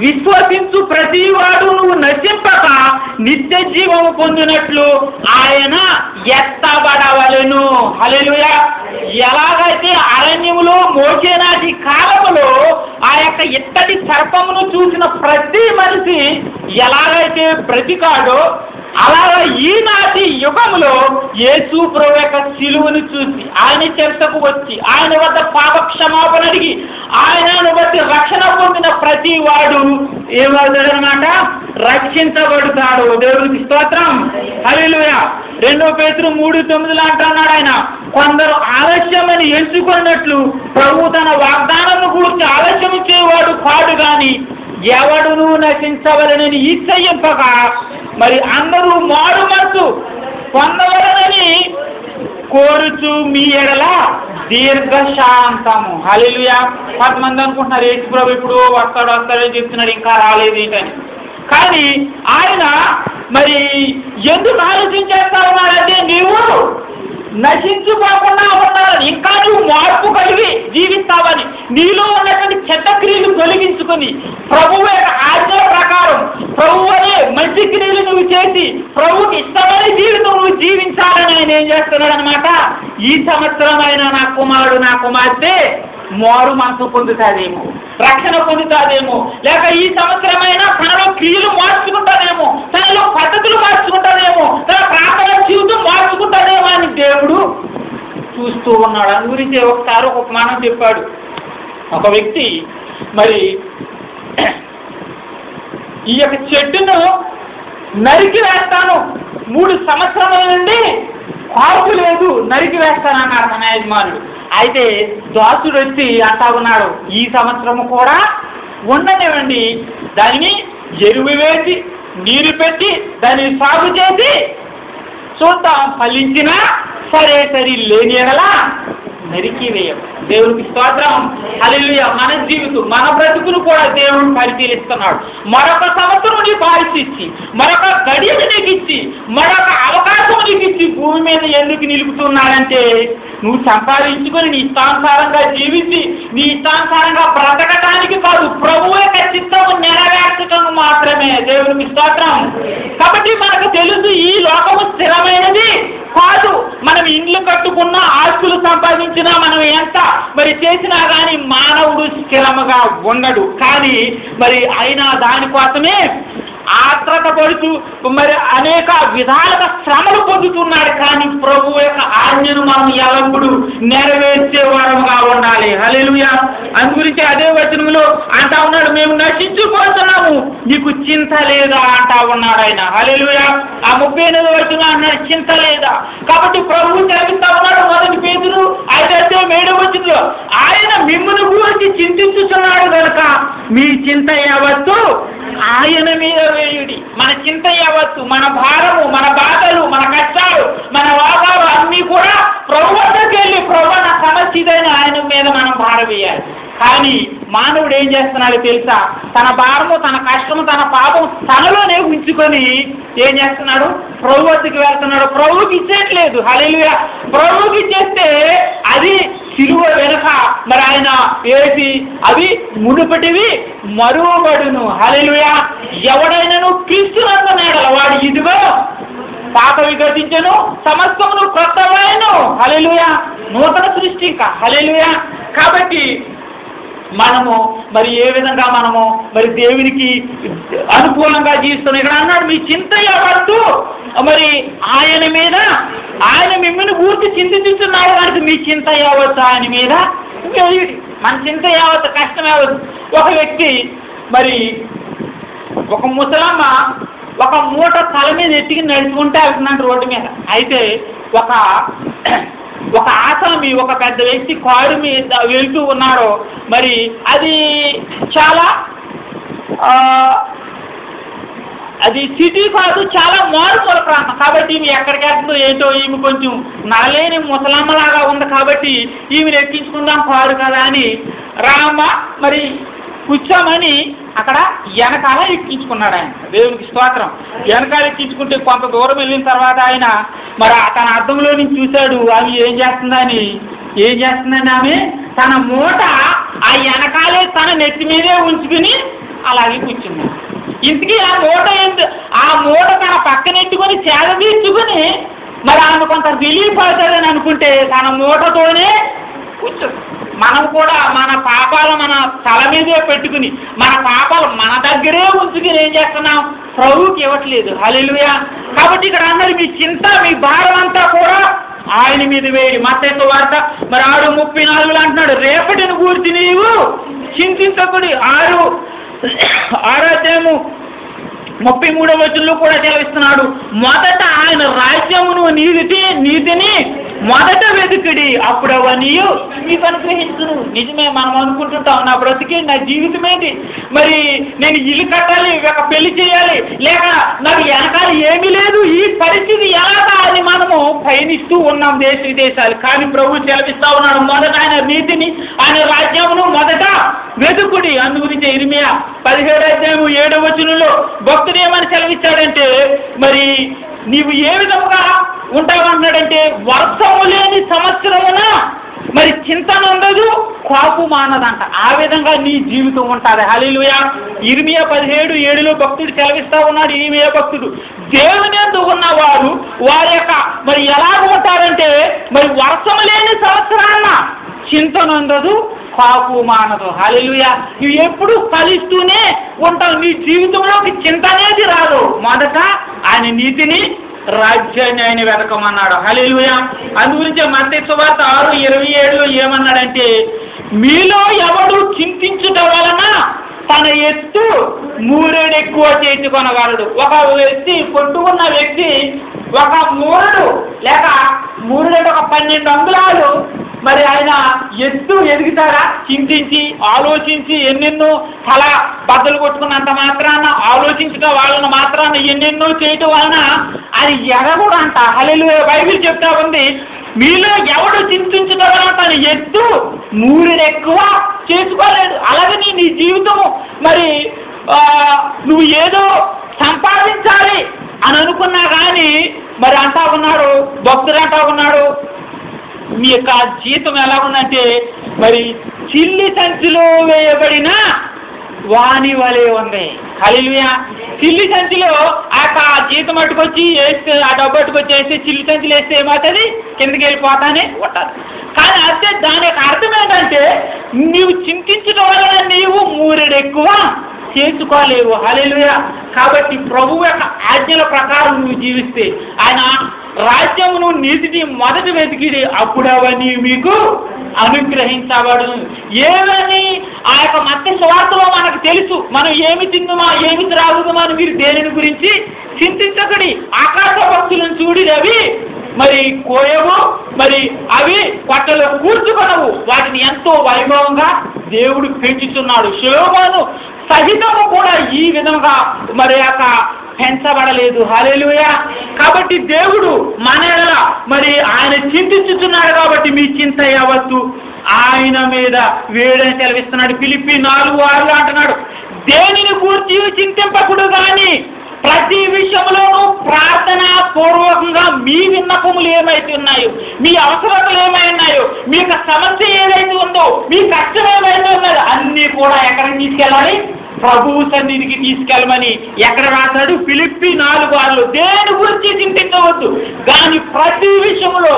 S1: విశ్వసించు ప్రతివాడు నువ్వు నశింపక నిత్య జీవము పొందినట్లు ఆయన ఎత్తబడవలెను. హల్లెలూయా. ఎలాగైతే అరణ్యములో మోషే నాటి కాలములో ఆ యొక్క ఇత్తడి సర్పమును చూసిన ప్రతి మనిషి ఎలాగైతే బ్రతికాడో, అలాగే ఈనాటి యుగములో యేసు ప్రభు యొక్క శిలువను చూసి ఆయన చెంతకు వచ్చి ఆయన వద్ద పాప క్షమాపణ అడిగి ఆయనను బట్టి రక్షణ పొందిన ప్రతి వాడు ఏమవుతాడనమాట? రక్షించబడతాడు. దేవునికి స్తోత్రం. హల్లెలూయా. 2 పేతురు 3:9 అంటున్నాడు ఆయన, కొందరు ఆలస్యమని ఎంచుకున్నట్లు ప్రభు తన వాగ్దానం గురించి ఆలస్యం చేయవాడు కాడు గాని ఎవడును నశించవలనని ఇచ్చయింపక మరి అందరూ మారు మనసు పొందవలనని కోరుచు మీ ఎడల దీర్ఘశాంతము. హల్లెలూయా. 10 మంది అనుకుంటున్నారు యేసు ప్రభు ఇప్పుడు వస్తాడని చెప్తున్నాడు, ఇంకా రాలేదు ఏంటని. కానీ ఆయన మరి ఎందుకు ఆలోచించేస్తారన్నాడంటే నీవు నశించుకోకుండా ఉండాలని, ఇంకా నువ్వు మార్పు కలిగి జీవిస్తావని, నీలో ఉన్నటువంటి చెడ్డ క్రియలు తొలగించుకొని ప్రభువు యొక్క ఆజ్ఞ ప్రకారం ప్రభు అనే మంచి క్రియలు నువ్వు చేసి ప్రభుకి ఇష్టమైన జీవితం నువ్వు జీవించాలని ఆయన ఏం చేస్తున్నాడు అనమాట? ఈ సంవత్సరం అయినా నా కుమారుడు నా కుమార్తె మారు మనసు పొందుతాదేమో, రక్షణ పొందుతాదేమో, లేక ఈ సంవత్సరమైనా తనలో క్రియలు మార్చుకుంటాదేమో, తనలో పద్ధతులు మార్చుకుంటాదేమో, తన ప్రార్థన జీవితం మార్చుకుంటాదేమో అని దేవుడు చూస్తూ ఉన్నాడు. అందు గురించి ఒకసారి ఒక ఉపమానం చెప్పాడు. ఒక వ్యక్తి మరి ఈ యొక్క చెట్టును నరికి వేస్తాను, 3 సంవత్సరాల నుండి కాపు లేదు, నరికి వేస్తానన్నాడు మన యజమానుడు. అయితే దాసుడు వచ్చి అంటా ఉన్నాడు, ఈ సంవత్సరము కూడా ఉండనివ్వండి, దానిని ఎరువు వేసి నీరు పెట్టి దానిని సాగు చేసి చూద్దాం, ఫలించినా సరే లేని ఎడలా నరికి వేయం. దేవునికి స్తోత్రం, హల్లెలూయా. మన జీవితం, మన బ్రతుకును కూడా దేవుడు పరిశీలిస్తున్నాడు. మరొక సంవత్సరం నీకు ఆయుష్ ఇచ్చి, మరొక గడియను నీకు ఇచ్చి, మరొక అవకాశం నీకు ఇచ్చి భూమి మీద ఎందుకు నిలుపుతున్నాడంటే నువ్వు సంపాదించుకొని నీ ఇష్టానుసారంగా జీవించి నీ ఇష్టానుసారంగా బ్రతకటానికి కాదు, ప్రభువు యొక్క చిత్తము నెరవేర్చడం మాత్రమే. దేవునికి స్తోత్రం. కాబట్టి మనకు తెలుసు ఈ లోకము స్థిరమైనది కాదు. మనం ఇండ్లు కట్టుకున్నా, ఆస్తులు సంపాదించినా, మనం ఎంత మరి చేసినా కానీ మానవుడు స్థిరముగా ఉండడు. కానీ మరి అయినా దానికోసమే ఆత్రత పడుతూ మరి అనేక విధాలుగా శ్రమలు పొందుతున్నాడు. కానీ ప్రభు యొక్క ఆజ్ఞను మనం ఎల్లప్పుడూ నెరవేర్చే వారముగా ఉండాలి. హల్లెలూయా. అందుగురించి అదే వచనంలో అంటా ఉన్నాడు, మేము నశించుకోతున్నాము, నీకు చింత లేదా అంటా ఉన్నాడు ఆయన. హల్లెలూయా. ఆ 38వ వచనంలో అన్నాడు, చింత లేదా. కాబట్టి ప్రభువు చదివిస్తా ఉన్నాడు, 1 పేతురు 5:7 వచనంలో ఆయన మిమ్మును గురించి చింతించుతున్నాడు కనుక మీ చింత యావత్తు ఆయన మీద వేయుడి. మన చింత యావత్తు, మన భారము, మన బాధలు, మన కష్టాలు, మన వాదాలు అన్నీ కూడా ప్రభు వద్దకు వెళ్ళి, ప్రభు నా సమస్య ఇదైనా ఆయన మీద మనం భారం వేయాలి. కానీ మానవుడు ఏం చేస్తున్నాడో తెలుసా? తన భారము, తన కష్టము, తన పాపం తనలోనే ఉంచుకొని ఏం చేస్తున్నాడు? ప్రభు వద్దకు వెళ్తున్నాడు. ప్రభువుకి ఇచ్చేయట్లేదు. హల్లెలూయా. ప్రభువుకి ఇచ్చేస్తే అది సిలువ వెనక మరి ఆయన వేసి అవి మునుపటివి మరువబడును. హల్లెలూయా. ఎవడైనాను క్రీస్తునందున వాడు ఇదిగో పాత విగతించను, సమస్తమును క్రొత్తమైనను. హల్లెలూయా. నూతన సృష్టి ఇంకా. హల్లెలూయా. కాబట్టి మనము మరి ఏ విధంగా మనము మరి దేవునికి అనుకూలంగా జీవిస్తున్నాం. ఇక్కడ అన్నాడు, మీ చింత యావత్తు మరి ఆయన మీద, ఆయన మిమ్మల్ని పూర్తి చింతిస్తున్నాడు కనుక మీ చింత యావత్తు ఆయన మీద వేయుడి. మన చింత యావత్తు, కష్టం యావత్తు. ఒక వ్యక్తి మరి ఒక ముసలమ్మ ఒక మూట తల మీద ఎత్తికి నడుచుకుంటే వెళ్తున్నాడు రోడ్డు మీద. అయితే ఒక ఆసామి, ఒక పెద్ద వ్యక్తి కారు మీద వెళ్తూ ఉన్నాడు. మరి అది చాలా అది సిటీ కాదు, చాలా మారుమూల ప్రాంతం. కాబట్టి ఈమె ఎక్కడికి వెళ్తుందో ఏంటో, ఈమె కొంచెం నడలేని ముసలమ్మలాగా ఉంది. కాబట్టి ఈమెను ఎక్కించుకుందాం కారు కదా అని రామ మరి కూర్చోమని అక్కడ వెనకాల ఎక్కించుకున్నాడు ఆయన. దేవునికి స్తోత్రం. వెనకాల ఎక్కించుకుంటే కొంత దూరం వెళ్ళిన తర్వాత ఆయన మరి తన అద్దంలో నుంచి చూశాడు, ఆమె ఏం చేస్తుందని. ఆమె తన మూట ఆ వెనకాలే తన నెత్తి మీదే ఉంచుకుని అలాగే కూర్చుంది. ఇంతకీ ఆ మూట తన పక్కనెట్టుకొని సేద తీర్చుకుని మరి ఆమె కొంత రిలీఫ్ అవుతుందని అనుకుంటే తన మూటతోనే కూర్చుంది. మనం కూడా మన పాపాలు మన తల మీదే పెట్టుకుని, మన పాపాలు మన దగ్గరే ఉంచుకుని ఏం చేస్తున్నాం? ప్రభువుకి ఇవ్వట్లేదు. హల్లెలూయా. కాబట్టి ఇక్కడ అన్నారు, మీ చింత, మీ భారం అంతా కూడా ఆయన మీద వేడి. మత్తయి సువార్త మరి 6:34 అంటున్నాడు, రేపటిని గూర్చి నీవు చింతించకుడి. 6వ అధ్యాయము 33వ వచనంలో కూడా సెలవిస్తున్నాడు, మొదట ఆయన రాజ్యమును నీతిని మొదట వెతుకుడి, అప్పుడు అవన్నీ మీకు అనుగ్రహించును. నిజమే, మనం అనుకుంటుంటాం, నా బ్రతికి, నా జీవితం ఏంటి, మరి నేను ఇల్లు కట్టాలి, ఒక పెళ్లి చేయాలి, లేక నాకు వెనకాల ఏమీ లేదు, ఈ పరిస్థితి ఎలాగా అని మనము పయనిస్తూ ఉన్నాం దేశ విదేశాలు. కానీ ప్రభు సెలవిస్తా ఉన్నాడు, మొదట ఆయన నీతిని, ఆయన రాజ్యమును మొదట వెతుకుడి. అందు గురించి ఇర్మియా 17:7 వచనంలో భక్తుడు ఏమని సెలవిచ్చాడంటే, మరి నీవు ఏ విధముగా ఉంటావన్నాడంటే, వర్షము లేని సంవత్సరమున మరి చింతన ఉండదు, కాపు మానదంట. ఆ విధంగా నీ జీవితం ఉంటుంది. హల్లెలూయా. ఇర్మియా 17:7 భక్తుడు సెలవిస్తా ఉన్నాడు. ఇర్మియా భక్తుడు, దేవుని యందు ఉన్నవారు వారి యొక్క మరి ఎలా ఉంటారంటే, మరి వర్షము లేని సంవత్సరాన చింతన ఉండదు, కాపు మానదు. హల్లెలూయా. నువ్వు ఎప్పుడు ఫలిస్తూనే ఉంటావు. నీ జీవితంలోకి చింత అనేది రాదు. మొదట ఆయన నీతిని, రాజ్యాన్ని ఆయన వెతకమన్నాడు. హల్లెలూయా. అందుగురించే మత్తయి సువార్త 6:27 ఏమన్నాడంటే, మీలో ఎవడు చింతించుట వలన తన ఎత్తు మూరెడు ఎక్కువ చేసుకొనగలడు. ఒక వ్యక్తి పొట్టుకున్న వ్యక్తి ఒక మూరెడు లేక మూరెడు ఒక 12 అంగుళాలు మరి ఆయన ఎత్తు ఎదుగుతారా? చింతించి ఆలోచించి ఎన్నెన్నో తల బద్దలు కొట్టుకున్నంత మాత్రాన ఆలోచించడం వాళ్ళని మాత్రాన ఎన్నెన్నో చేయటం వలన అది ఎగకూడదు అంట. హల్లెలూయా. బైబిల్ చెప్తా ఉంది, మీలో ఎవడు చింతించడం వలన తన ఎత్తు మూరెడు ఎక్కువ చేసుకోలేడు. అలాగని నీ జీవితము మరి నువ్వు ఏదో సంపాదించాలి అని అనుకున్నా కానీ మరి అంటా ఉన్నాడు, భక్తుడు అంటా ఉన్నాడు, మీ యొక్క జీతం ఎలా ఉందంటే మరి చిల్లి సంచిలో వేయబడిన వాణి వలె ఉంది. హల్లెలూయా. చిల్లి సంచిలో ఆ జీతం అట్టుకొచ్చి వేస్తే, ఆ డబ్బు అట్టుకొచ్చి వేస్తే చిల్లి సంచిలో వేస్తే ఏమవుతుంది? కిందకి వెళ్ళిపోతానే ఉంటుంది. కానీ అంటే దాని యొక్క అర్థం ఏంటంటే నీవు చింతించడం వలన నీవు మూరెడు ఎక్కువ చేసుకోలేవు. హల్లెలూయా. కాబట్టి ప్రభువు యొక్క ఆజ్ఞల ప్రకారం నువ్వు జీవిస్తే, ఆయన రాజ్యమును నీతిని మొదట వెతికిడి, అప్పుడు అవన్నీ మీకు అనుగ్రహించబడును. ఏమని ఆ యొక్క మత్తయి సువార్తలో మనకు తెలుసు, మనం ఏమి తిందుమా ఏమి త్రాగుదామా అని మీరు దేనిని గురించి చింతించకడి. ఆకాశ పక్షులను చూడి అవి మరి కోయవు, మరి అవి పట్టలో కూర్చుకొనవు, వాటిని ఎంతో వైభవంగా దేవుడు పెంచుతున్నాడు. శోభను సహితము కూడా ఈ విధంగా మరి యొక్క పెంచబడలేదు. హల్లెలూయా. కాబట్టి దేవుడు మన ఎడల మరి ఆయన చింతించుతున్నాడు కాబట్టి మీ చింత యావత్తు ఆయన మీద వేడని సెలవిస్తున్నాడు. ఫిలిప్పీ 4:6 అంటున్నాడు, దేనిని గూర్చి చింతింపకుడు కానీ ప్రతి విషయంలోనూ ప్రార్థన పూర్వకంగా మీ విన్నపములు ఏమైతే ఉన్నాయో, మీ అవసరతలు ఏమైనాయో, మీ యొక్క సమస్య ఏదైతే ఉందో, మీ కష్టం ఏమైతే ఉన్నదో అన్నీ కూడా ఎక్కడికి తీసుకెళ్ళాలి? ప్రభువు సన్నిధికి తీసుకెళ్ళమని ఎక్కడ రాశాడు? ఫిలిప్పీ 4:6. దేని గురించి చింతించవద్దు కానీ ప్రతి విషయంలో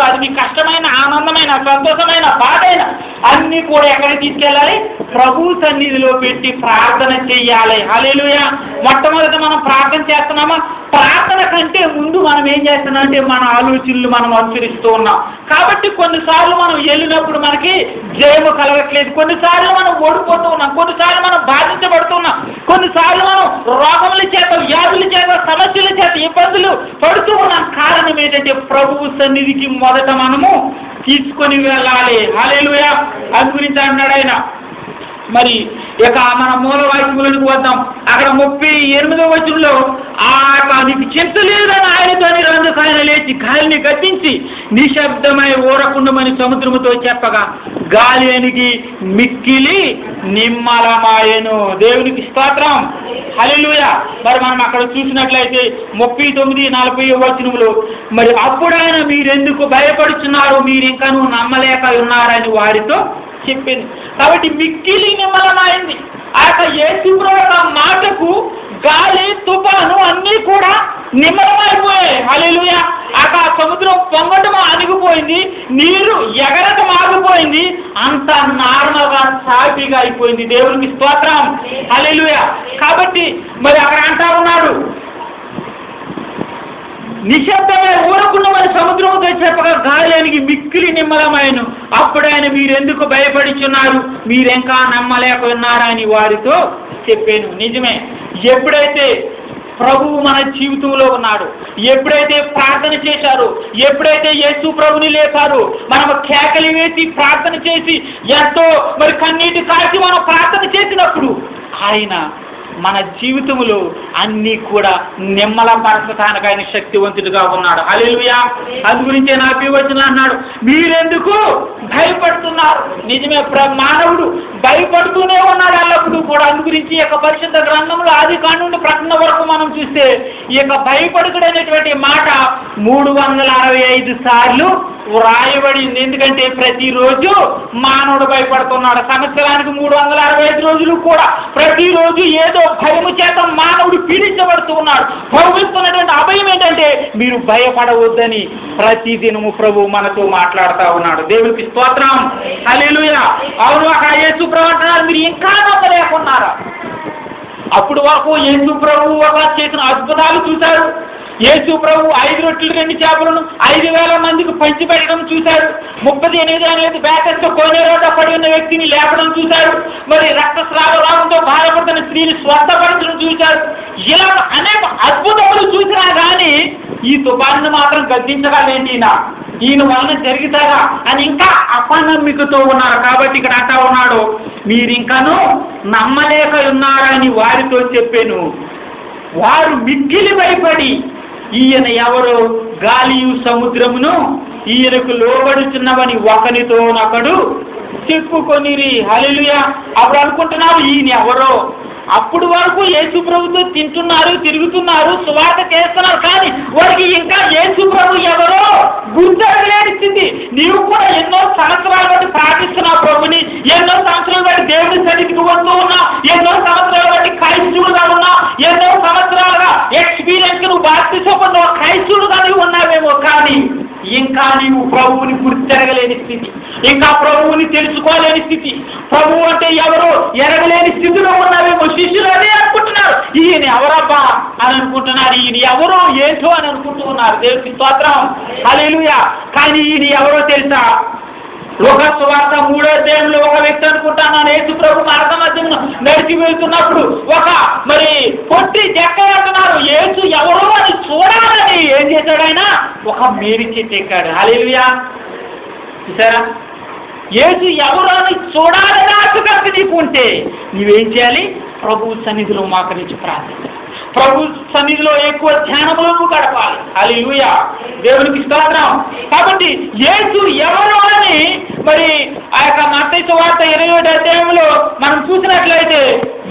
S1: అది మీ కష్టమైన, ఆనందమైన, సంతోషమైన, బాధైన అన్నీ కూడా ఎక్కడికి తీసుకెళ్ళాలి? ప్రభువు సన్నిధిలో పెట్టి ప్రార్థన చెయ్యాలి. హల్లెలూయా. మొట్టమొదట మనం ప్రార్థన చేస్తున్నామా? ప్రార్థన కంటే ముందు మనం ఏం చేస్తున్నాం అంటే మన ఆలోచనలు మనం అనుసరిస్తూ ఉన్నాం. కాబట్టి కొన్నిసార్లు మనం వెళ్ళినప్పుడు మనకి జయము కలగట్లేదు, కొన్నిసార్లు మనం ఓడిపోతూ ఉన్నాం, కొన్నిసార్లు మనం బాధించబడుతున్నాం, కొన్నిసార్లు మనం రోగముల చేత, వ్యాధుల చేత, సమస్యల చేత ఇబ్బందులు పడుతూ ఉన్నాం. కారణం ఏంటంటే ప్రభువు సన్నిధికి మొదట మనము తీసుకొని వెళ్ళాలి. హల్లెలూయా. అందు గురించి అన్నాడు ఆయన. మరి ఇక మన మూల వాక్యములకు వద్దాం. అక్కడ 38వ వచనంలో నీకు చింత లేదని ఆయనతో అందుకు ఆయన లేచి గాలిని గద్దించి నిశ్శబ్దమై ఊరకుండమని సముద్రముతో చెప్పగా గాలి అనికి మిక్కిలి నిమ్మలమాయెను. దేవునికి స్తోత్రం. హల్లెలూయా. మరి మనం అక్కడ చూసినట్లయితే 39-40 వచనములు మరి అప్పుడు ఆయన మీరెందుకు భయపడుచున్నారు, మీరు ఇంకాను నమ్మలేక ఉన్నారని వారితో చెప్పింది. కాబట్టి మిక్కిలి నిమ్మలమైంది. ఆ యొక్క యేసుప్రభు మాటకు గాలి, తుఫాను అన్నీ కూడా నిమ్మలమైపోయాయి. హల్లెలూయా. ఆ సముద్రం పొంగటం ఆగిపోయింది, నీరు ఎగరటం ఆగిపోయింది, అంత నార్మల్గా సాఫీగా అయిపోయింది. దేవునికి స్తోత్రం. హల్లెలూయా. కాబట్టి మరి అక్కడ అంటా ఉన్నాడు, నిశ్శబ్దమే ఊరకుండమని సముద్రంతో చెప్పగా గాలికి మిక్కిలి నిమ్మలమైన. అప్పుడు ఆయన మీరెందుకు భయపడుచున్నారు, మీరెంకా నమ్మలేక ఉన్నారని వారితో చెప్పాను. నిజమే. ఎప్పుడైతే ప్రభువు మన జీవితంలో ఉన్నాడు, ఎప్పుడైతే ప్రార్థన చేశారో, ఎప్పుడైతే యేసు ప్రభుని లేపారో, మనం కేకలు వేసి ప్రార్థన చేసి ఎంతో మరి కన్నీటి కాచి మనం ప్రార్థన చేసినప్పుడు ఆయన మన జీవితంలో అన్నీ కూడా నిమ్మలపరచడానికి ఆయన శక్తివంతుడిగా ఉన్నాడు. హల్లెలూయా. అందు గురించే నా ప్రియవచన అన్నాడు, మీరెందుకు భయపడుతున్నారు. నిజమే, మానవుడు భయపడుతూనే ఉన్నాడు ఎల్లప్పుడూ కూడా. అందు గురించి ఈ యొక్క పరిశుద్ధ గ్రంథంలో ఆదికాండం నుండి ప్రకటన వరకు మనం చూస్తే ఈ యొక్క భయపడుకుడు అనేటువంటి మాట 365 సార్లు వ్రాయబడింది. ఎందుకంటే ప్రతిరోజు మానవుడు భయపడుతున్నాడు. సంవత్సరానికి 365 రోజులు కూడా ప్రతిరోజు ఏదో భయము చేత మానవుడు పీడించబడుతూ ఉన్నాడు. ప్రభుత్వమైనటువంటి అభయం ఏంటంటే మీరు భయపడవద్దని ప్రతిదినము ప్రభు మనతో మాట్లాడుతూ ఉన్నాడు. దేవునికి స్తోత్రం. హల్లెలూయా. అవును, అక్కడ యేసు ప్రభు అంటున్నారు, మీరు ఇంకా నమ్మలేకున్నారా. అప్పుడు వరకు యేసు ప్రభు చేసిన అద్భుతాలు చూశారు, యేసు ప్రభు 5 రొట్టెలు 2 చేపలను 5,000 మందికి పంచిపెట్టడం చూశారు. 38 ఏళ్ళకి బ్యాటెస్తో కోనేరులో పడి ఉన్న వ్యక్తిని లేపడం చూశారు. మరి రక్తస్రావంతో బాధపడుతున్న స్త్రీని స్వస్థపరచడం చూశారు. ఇలా అనేక అద్భుతములు చూసినా కానీ ఈ తుఫాను మాత్రం గద్దించగలేంటి ఈయన వలన జరుగుతారా అని ఇంకా అపనమ్మికతో ఉన్నారు. కాబట్టి ఇక్కడ అంటా ఉన్నాడు, మీరు ఇంకాను నమ్మలేక ఉన్నారని వారితో చెప్పాను. వారు మిక్కిలి భయపడి ఈయన ఎవరో గాలియు సముద్రమును ఈయనకు లోబడుచున్నవని ఒకనితోనొకడు చెప్పుకొనిరి. హల్లెలూయా. అప్పుడు అనుకుంటున్నారు ఈయన ఎవరో. అప్పుడు వరకు యేసు ప్రభుతో తింటున్నారు, తిరుగుతున్నారు, సువార్త చేస్తున్నారు. కానీ వారికి ఇంకా యేసు ప్రభు ఎవరో గుర్తలేని స్థితి. నీవు కూడా ఎన్నో సంవత్సరాల బట్టి ప్రార్థిస్తున్నావు ప్రభుని, ఎన్నో సంవత్సరాల బట్టి దేవుని సన్నిధికి వస్తూ ఉన్నావు, ఎన్నో సంవత్సరాల బట్టి క్రైస్తవుడుగా ఉన్నావు, ఎన్నో సంవత్సరాలుగా ఎక్స్పీరియన్స్ నువ్వు బాప్తిసంలో క్రైస్తవుడుగా నీవు ఉన్నావేమో. కానీ ఇంకా నీవు ప్రభువుని గుర్తెరగలేని స్థితి, ఇంకా ప్రభువుని తెలుసుకోలేని స్థితి, ప్రభువు అంటే ఎవరో ఎరగలేని స్థితిలో ఉన్నావేమో. శిష్యులు అదే అనుకుంటున్నారు, ఈయన ఎవరబ్బా అని అనుకుంటున్నారు, ఈయన ఎవరో ఏంటో అని అనుకుంటూ ఉన్నారు. దేవునికి స్తోత్రం, హల్లెలూయా. కానీ ఈయన ఎవరో తెలుసా? లోకాసు సువార్త 3వ అధ్యాయంలో ఒక వ్యక్తి అనుకుంటాను, యేసు ప్రభు మార్గ మధ్యంలో నడిచి వెళ్తున్నప్పుడు ఒక మరి పొట్టి చెక్క అంటున్నారు. యేసు ఎవరో అని చూడాలని ఏం చేశాడు ఆయన? ఒక మేరీ చెట్టు ఎక్కాడు. హల్లెలూయా. చూసారా? యేసు ఎవరో అని చూడాలని ఆశ నీకు ఉంటే నువ్వేం చేయాలి? ప్రభు సన్నిధిలో మోకరించి ప్రార్థించాలి, ప్రభు సన్నిధిలో ఎక్కువ ధ్యానములను గడపాలి. హల్లెలూయా. దేవునికి స్తోత్రం. కాబట్టి యేసు ఎవరు అని మరి ఆ యొక్క మత్తయి సువార్త 27వ అధ్యాయంలో మనం చూసినట్లయితే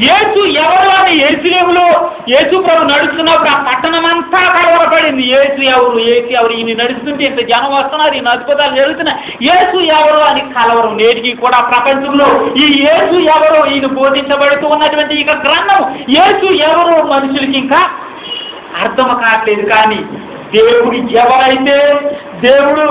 S1: యేసు ఎవరు అని యేసులేములో యేసు ప్రభు నడుస్తున్నప్పుడు ఆ పట్టణం అంతా కలవరపడింది. యేసు ఎవరు, యేసు ఎవరు, ఈయన నడుస్తుంటే ఇంత జనం వస్తున్నారు, ఈయన అద్భుతాలు జరుగుతున్నాయి, యేసు ఎవరు అని కలవరం. నేటికి కూడా ప్రపంచంలో ఈ యేసు ఎవరు, ఈయన బోధించబడుతూ ఉన్నటువంటి ఇక గ్రంథం యేసు ఎవరు మనుషులకి ఇంకా అర్థం కావట్లేదు. కానీ దేవుడు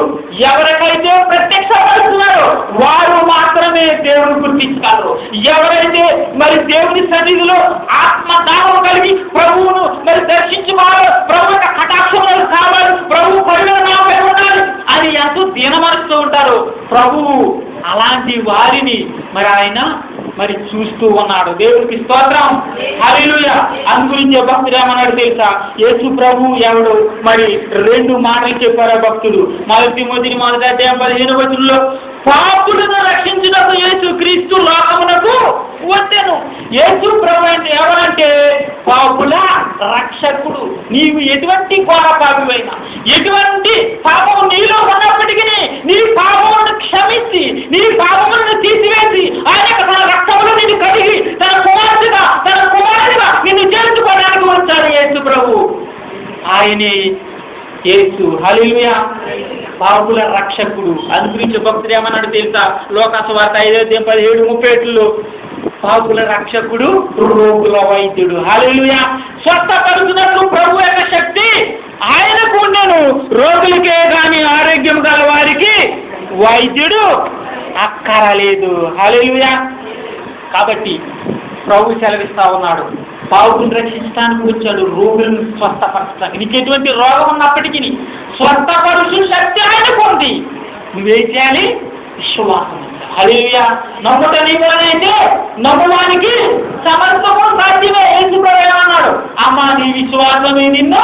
S1: ఎవరికైతే ప్రత్యక్షపడుతున్నారో వారు మాత్రమే దేవుడు గుర్తించగలరు. ఎవరైతే మరి దేవుని సన్నిధిలో ఆత్మదానం కలిగి ప్రభువును మరి దర్శించుకోవాలి, ప్రభు యొక్క కటాక్షములు కావాలి, ప్రభు పరిగణన ఉండాలి అని ఎంతో దీనమరుస్తూ ఉంటారు. ప్రభువు అలాంటి వారిని మరి ఆయన మరి చూస్తూ ఉన్నాడు. దేవుడికి స్తోత్రం, హల్లెలూయా. అందుగురించి భక్తుడు ఏమన్నాడు తెలుసా? యేసు ప్రభు ఎవడు? మరి 2 మాటలు చెప్పారు భక్తుడు. 1 తిమోతి 1వ అధ్యాయం 15వ వచనంలో పాపులను రక్షించుటకు యేసు క్రీస్తు లోకమునకు వచ్చెను. యేసు ప్రభు అంటే ఎవరంటే పాపుల రక్షకుడు. నీవు ఎటువంటి ఘోర పాపివైనా, ఎటువంటి పాపము నీలో ఉన్నప్పటికీ నీ పాపములను క్షమించి, నీ పాపములను తీసివేసి ఆయన తన రక్తములు నిన్ను కడిగి తన కుమారుడిగా నిన్ను చేర్చుకోవడానికి వచ్చాడు యేసు ప్రభు. ఆయనే యేసు. హల్లెలూయా. పాపుల రక్షకుడు. అందుగురించి భక్తుడు ఏమన్నాడు తెలుసా? లోకాసు వార్త 5వ అధ్యాయం 17:37 పాపుల రక్షకుడు, రోగుల వైద్యుడు. హల్లెలూయా. స్వస్థపరుచున్నట్లు ప్రభు యొక్క శక్తి ఆయనకు ఉండెను. రోగులకే కానీ ఆరోగ్యం గల వారికి వైద్యుడు అక్కరలేదు. హల్లెలూయా. కాబట్టి ప్రభు సెలవిస్తా ఉన్నాడు, పాపులను రక్షించడానికి వచ్చాడు, రోగులను స్వస్థపరచడానికి. నీకు ఎటువంటి రోగం ఉన్నప్పటికీ స్వస్థపరుచు శక్తి ఆయనకు ఉంది. నువ్వేం చేయాలి? విశ్వాసం. హల్లెలూయా. నమ్ముట నీ వలనైతే నమ్మడానికి సమస్తము సాధ్యమే. యేసు ప్రభు ఏమన్నాడు? అమ్మా నీ విశ్వాసమే నిన్ను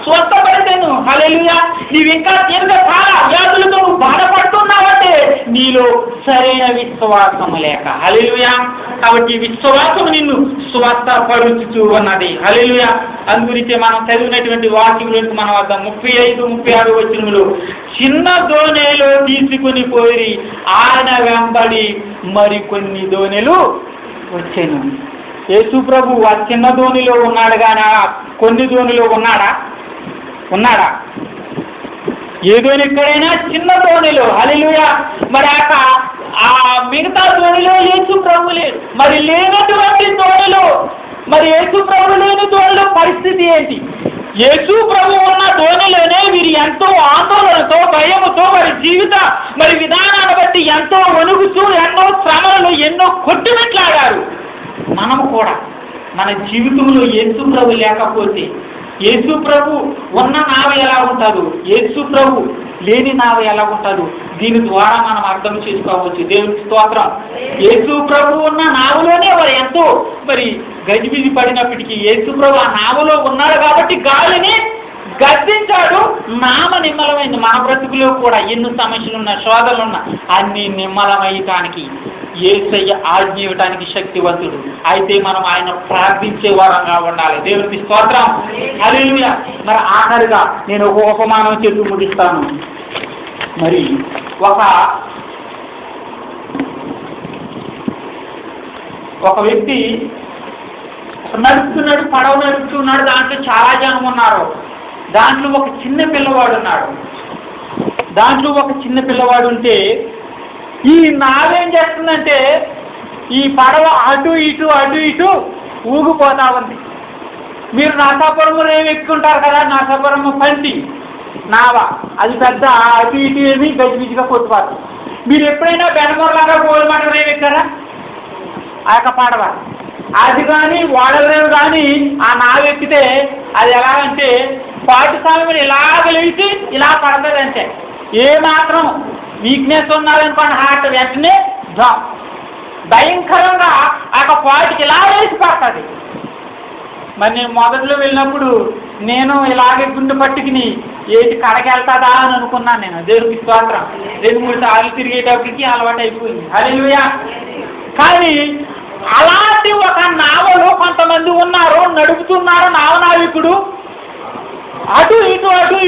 S1: స్వస్థపరిచెను. హల్లెలూయా. నీవు ఇంకా దీర్ఘకాల వ్యాధులతో బాధపడుతున్నావంటే నీలో సరైన విశ్వాసం లేక. హల్లెలూయా. కాబట్టి విశ్వాసం నిన్ను స్వస్థపరుచుతూ ఉన్నది. హల్లెలూయా. అందుగురించి మనం చదివినటువంటి వాక్యములకు మన వద్ద 35-36 వచనములు చిన్న దోణిలో తీసుకుని పోయి ఆయన వెంబడి మరికొన్ని దోణిలు వచ్చాను. యేసు ప్రభు ఆ చిన్న దోణిలో ఉన్నాడు కానీ కొన్ని దోణిలో ఉన్నాడా? ఏదోని ఎక్కడైనా చిన్న దోణిలో. హల్లెలూయా. మరి ఆ మిగతా దోణిలో యేసు ప్రభు లేడు. మరి లేనటువంటి దోణిలో, మరి యేసు ప్రభు లేని దోణిలో పరిస్థితి ఏంటి? యేసు ప్రభు ఉన్న దోణిలోనే వీరు ఎంతో ఆందోళనతో, భయముతో, మరి జీవిత మరి విధానాన్ని బట్టి ఎంతో వణుకుతూ, ఎన్నో శ్రమలను, ఎన్నో కొట్టుమిట్లాడారు. మనము కూడా మన జీవితంలో యేసు ప్రభు లేకపోతే యేసు ప్రభు ఉన్న నావ ఎలా ఉంటుంది, యేసు ప్రభు లేని నావ ఎలా ఉంటుంది, దీని ద్వారా మనం అర్థం చేసుకోవచ్చు. దేవునికి స్తోత్రం. యేసు ప్రభు ఉన్న నావలోనే వారు ఎంతో మరి గజిబిజి పడినప్పటికీ యేసు ప్రభు ఆ నావలో ఉన్నాడు కాబట్టి గాలిని గద్దించాడు, నామ నిమ్మలమైంది. మన బ్రతుకులో కూడా ఎన్ని సమస్యలున్నా శోధనలున్నా అన్ని నిమ్మలమయ్యటానికి యేసయ్య ఆజ్ఞ ఇవ్వటానికి శక్తివంతుడు. అయితే మనం ఆయన ప్రార్థించే వారంగా ఉండాలి. దేవునికి స్తోత్రం. హల్లెలూయా. మరి ఆఖరిగా నేను ఒక ఉపమానం చెప్పి ముగిస్తాను. మరి ఒక వ్యక్తి నడుపుతున్నాడు, పడవ నడుపుతున్నాడు, దాంట్లో చాలా జనం ఉన్నారు. దాంట్లో ఒక చిన్న పిల్లవాడు ఉన్నాడు. దాంట్లో ఒక చిన్న పిల్లవాడు ఉంటే ఈ నావేం చేస్తుందంటే ఈ పడవ అటు ఇటు ఊగిపోతా ఉంది. మీరు నరసాపురము రేవు ఎక్కుంటారు కదా, నరసాపురము పంటి నావ, అది పెద్ద అటు ఇటు ఏమి గజిబిజిగా కొట్టుపారు. మీరు ఎప్పుడైనా బెనమూరలాగా గోల్మంట రేవు ఎక్కారా? ఆ యొక్క పడవ అది కానీ వాడల రేవు కానీ ఆ నావ ఎక్కితే అది ఎలాగంటే పాటు సమయం ఇలాగ లేచి ఇలా పడుతుంది. అంటే ఏమాత్రం వీక్నెస్ ఉన్నారనుకోండి హార్ట్ వెంటనే డ్రాప్, భయంకరంగా ఆ పాటికి ఇలా వేసి పడుతుంది. మరి నేను మొదట్లో వెళ్ళినప్పుడు నేను ఇలాగే గుండె పట్టుకుని ఏది కడకెళ్తాదా అని అనుకున్నాను. నేను దేవునికి స్తోత్రం. 2-3 సార్లు తిరిగేటప్పటికి అలవాటు అయిపోయింది. హల్లెలూయా. కానీ అలాంటి ఒక నావలో కొంతమంది ఉన్నారు, నడుపుతున్నారు. నావనావికుడు అటు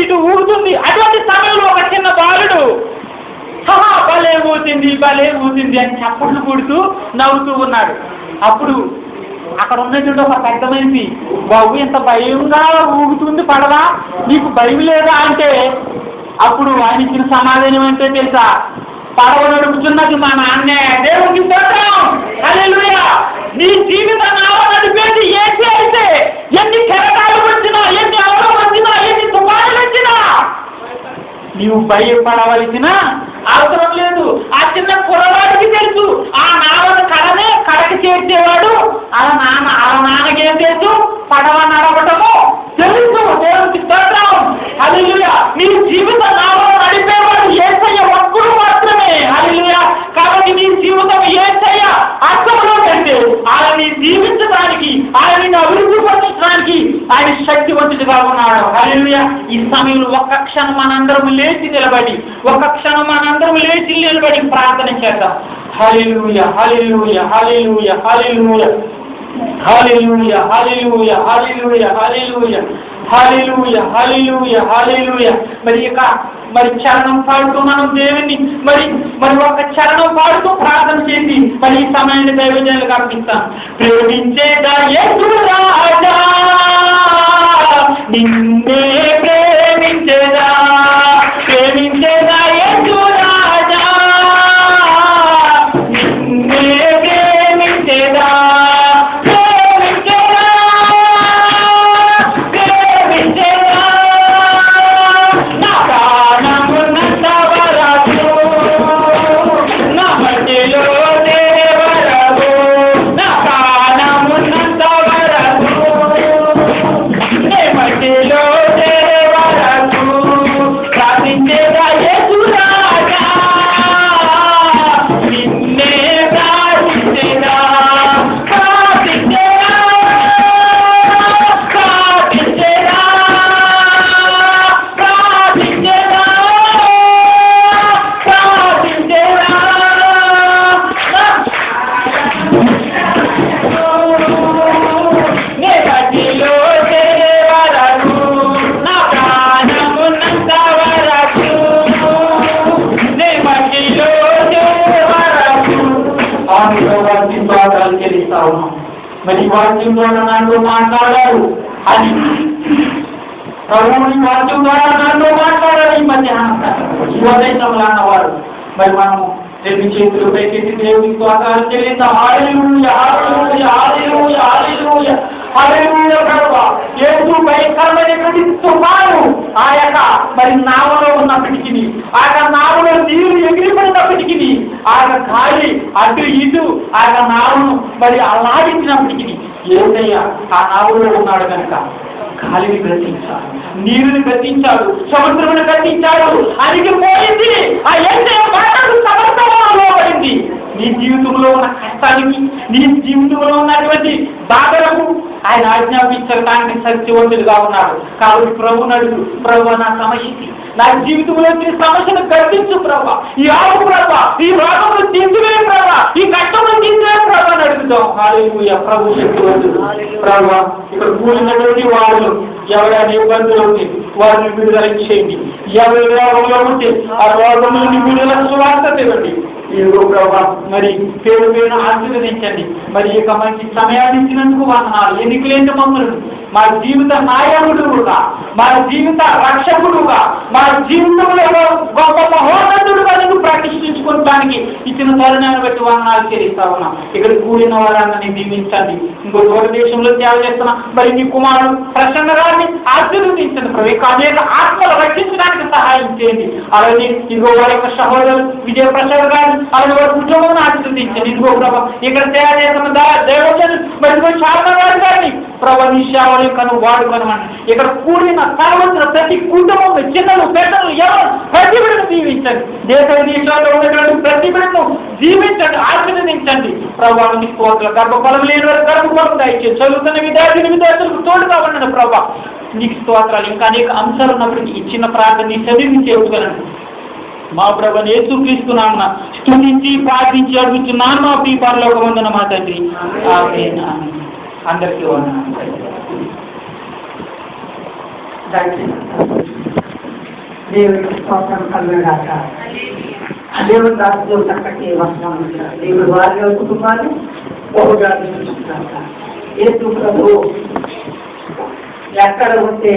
S1: ఇటు ఊగుతుంది. అటువంటి సమయంలో ఒక చిన్న బాలుడు భలే ఊతుంది అని చప్పట్లు కొడుతూ నవ్వుతూ ఉన్నాడు. అప్పుడు అక్కడ ఉన్నటువంటి ఒక పెద్ద మనిషి, బాబు ఎంత భయంగా ఊగుతుంది పడవా, నీకు భయం లేదా అంటే అప్పుడు ఆయన ఇచ్చిన సమాధానం అంటే తెలుసా? పడవ నడుపుతున్నది మా నాన్నే. దేవుడికి స్తోత్రం. హల్లెలూయా. నీ జీవిత నావ నడిపేది ఏంటి అయితే ఎన్ని కెరటాలు వచ్చినా, ఎన్ని అవడం వచ్చినా, ఎన్ని తుఫానులు వచ్చినా నీవు భయపడవలసిన అవసరం లేదు. ఆ చిన్న కుర్రవాడికి తెలుసు ఆ నావను కడకి చేర్చేవాడు అలా నాన్నకేం తెలుసు? పడవ నడపటము తెలుసు. దేవునికి స్తోత్రం. హల్లెలూయా. నీ జీవిత నావను నడిపేవాడు యేసయ్య ఒక్కడు మాత్రమే. హల్లెలూయా. కాబట్టి నీ జీవితం యేసయ్య అర్థంలో కంటే ఆయన్ని జీవించడానికి, ఆయన్ని అభివృద్ధి పరచడానికి ఆయన శక్తివంతుడిగా ఉన్నాడు. హల్లెలూయా. ఈ సమయంలో ఒక్క క్షణం మనందరం లేచి నిలబడి ప్రార్థన చేద్దాం. హల్లెలూయా, హల్లెలూయా, హల్లెలూయా, హల్లెలూయా, హల్లెలూయా, హల్లెలూయా, హల్లెలూయా, హల్లెలూయా, హల్లెలూయా, హల్లెలూయా, హల్లెలూయా. మరి చరణం పాడుతూ మనం దేవుని మరి ఒక చరణం పాడుతూ ప్రార్థన చేసి మరి ఈ సమయాన్ని దైవజనులకు అర్పిస్తాం. ప్రేమించేదా యేసు రాజా, నిన్నే ప్రేమించేదా యేసు రాజా, నిన్నే ప్రేమించేదా నా ప్రాణమున్నంత వరకు, నా మధ్యలో దేవరవు, నా ప్రాణమున్నంత వరకు, నే మధ్యలో దేవరకు ప్రార్థించేదా యేసు రాజా, నిన్నే ప్రార్థించేదా ప్రార్థించేదా ప్రార్థించేదా ప్రార్థించేదా ప్రార్థించేదా. నే మధ్యలో దేవరకు, నా ప్రాణమున్నంత వరకు, నే మధ్యలో దేవరకు. ఆమెలో వాక్యం ద్వారా చెల్లిస్తా ఉన్నాం. మరి వాక్యం ద్వారా నాతో మాట్లాడారు అని ప్రభువుని వాక్యం ద్వారా నాతో మాట్లాడారు. ఈ మధ్యాహ్నం అన్నవారు మరి మనము 2 చేతులు పైకెత్తి దేవునికి స్తోత్రాలు చెల్లిద్దాం. హల్లెలూయా, హల్లెలూయా, హల్లెలూయా, హల్లెలూయా, హల్లెలూయా. ప్రభువా, యేసు భయంకరమైనటువంటి తుఫాను ఆ యొక్క మరి నావలో ఉన్నప్పటికీ, ఆ యొక్క నావలో నీరు ఎగిరిపడినప్పటికీ, ఆ యొక్క గాలి అటు ఇటు ఆ యొక్క నావను మరి అలాడించినప్పటికీ యేసయ్య ఆ నావలో ఉన్నాడు కనుక గాలిని గతించాడు, నీరుని గతించాడు, సముద్రమును గతించాడు. ఆయనకి పోయింది ఆ యేసయ్య మాటలు సమర్థంగా లోబడింది. నీ జీవితంలో ఉన్న కష్టానికి, నీ జీవితంలో ఉన్నటువంటి బాధలకు ఆయన ఆజ్ఞాపించడానికి సత్యవంతులుగా ఉన్నాడు. కాబట్టి ప్రభువుని అడుగు, ప్రభు నా సమస్యకి, నా జీవితంలో ఈ సమస్యను గర్తించు ప్రభా, ఈ ఆవు ప్రభా, ఈ రోగమును తీసివే ప్రభా, ఈ కష్టమును తీసివే ప్రభా అని అడుగుతాం. హల్లెలూయా. ప్రభు శక్తివంతుడు. ప్రభా ఇక్కడ కూడినటువంటి వాళ్ళు ఎవరైనా ఇబ్బందులు ఉంటే వారిని విడుదల చేయండి. ఎవరి రోగంలో ఉంటే ఆ రోగములను విడుదల సువార్త తెలండి. ఏదో ప్రభా మరి పేరు పేరును ఆశీర్వదించండి. మరి ఇక మంచి సమయాన్ని ఇచ్చినందుకు వందనాలు. ఎన్నికలేని మమ్మల్ని మా జీవిత నాయకుడుగా, మా జీవిత రక్షకుడుగా, మా జీవితంలో గొప్ప మహోన్నతుడుగా నువ్వు ప్రతిష్ఠించుకోవడానికి ఇచ్చిన తరుణాన్ని బట్టి వందనాలు చెల్లిస్తా ఉన్నాం. ఇక్కడ కూడిన వారాన్ని దీవించండి. ఇంకో దూరదేశంలో సేవ చేస్తున్నా మరి నీ కుమారుడు ప్రసన్న గారిని ఆశీర్వదించండి. ప్రభు అనేక ఆత్మలు రక్షించడానికి సహాయం చేయండి. అలాగే ఇంకో వారి యొక్క సహోదరు విజయప్రసాద్ గారిని అలాగే వారి కుటుంబం ఆశీర్వదించండి. ఇంకో ప్రభు ఇక్కడ సేవ చేస్తున్న దేవతలు మరి ఇంకో శారద గారిని ప్రభు నీ సేవలు కను వాడుకొనమని ఇక్కడ కూడిన సర్వత్ర ప్రతి కుటుంబంలో చిన్నలు పెద్దలు ఎవరు ప్రతి బిడ్డను దీవించండి. దేశ విదేశాల్లో ఉన్నటువంటి ప్రతి బిడ్డను జీవించండి, ఆశీర్వదించండి. ప్రభావం గర్భఫలం లేని వారు గర్భఫలం దయచేసి చదువుతున్న విద్యార్థులకు తోడుగా ఉండండి. ప్రభా నీకు స్తోత్రాలు. ఇంకా అనేక అంశాలు ఉన్నప్పటికీ ఇచ్చిన ప్రార్థన చదివి చేయగలను. మా ప్రభుని యేసుక్రీస్తునామమున స్తుతించి ప్రార్థించి అడుగుతున్నాను మా ప్రియ పరలోకమందున మా తండ్రి. ఆమేన్. అందరికీ వందనాలు.
S2: దేవుడికి స్తోత్రం కలుగుగాక. దేవుడి రాజ్యం చక్కటి వస్తున్నాం. దేవుడు వారి కుటుంబాన్ని బహుగా దీవించుగాక. యేసు ప్రభువు ఎక్కడ ఉంటే